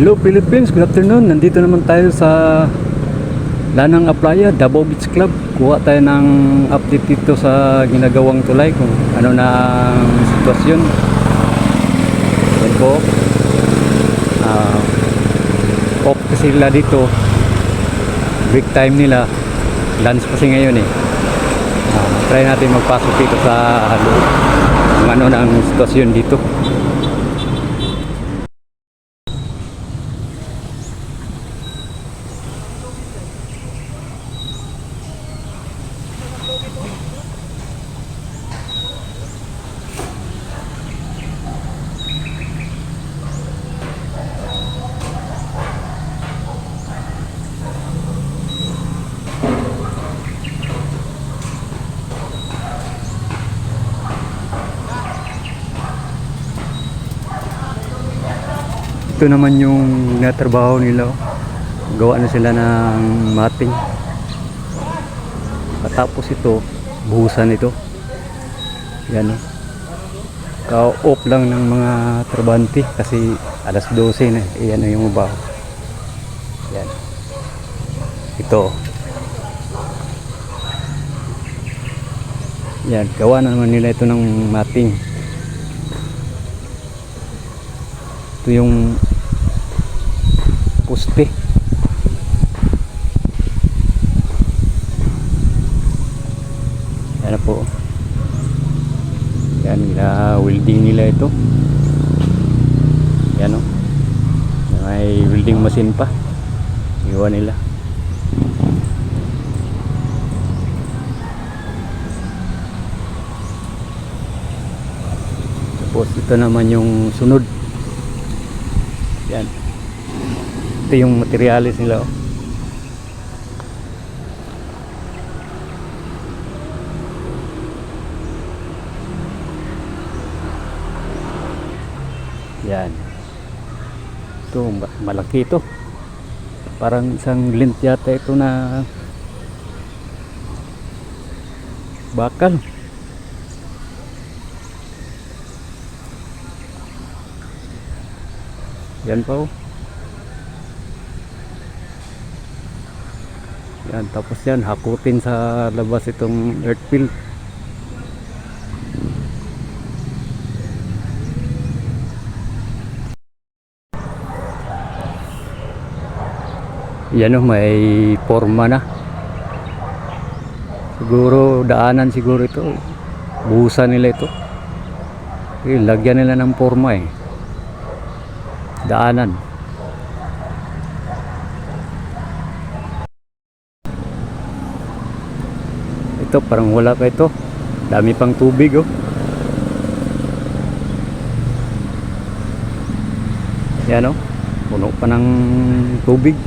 Hello Philippines, good afternoon. Nandito naman tayo sa Lanang Aplaya, Davao Beach Club. Kuha tayo ng update dito sa ginagawang tulay kung ano na ang sitwasyon. Yan po. Off kasi sila dito. Break time nila. Lunch kasi ngayon eh. Try natin magpasok dito sa loob. Kung ano na ang sitwasyon dito. Ito naman yung natrabaho nila. Gawa na sila ng mating. Patapos ito, buhusan ito. Yan o. Ka-off lang ng mga trabante kasi alas 12 na. Yan na yung baho. Yan. Ito. Yan. Gawa na naman nila ito ng mating. Ito yung poste. Yan po. Yan, welding nila ito. Yan o. May welding machine pa. Iwan nila. Tapos ito naman yung sunod. Yan. Ito yung materialis nila. Yan. Ito, malaki ito. Parang isang lint yata ito na bakal. Yan pa oh. Yan, tapos yan hakutin sa labas itong earth fill. Yan oh, may forma na. Siguro daanan siguro ito. Buhusan nila ito. Lagyan nila ng forma eh. Daanan. Ito parang wala pa ito. Dami pang tubig oh. Yan oh. Puno pa ng tubig.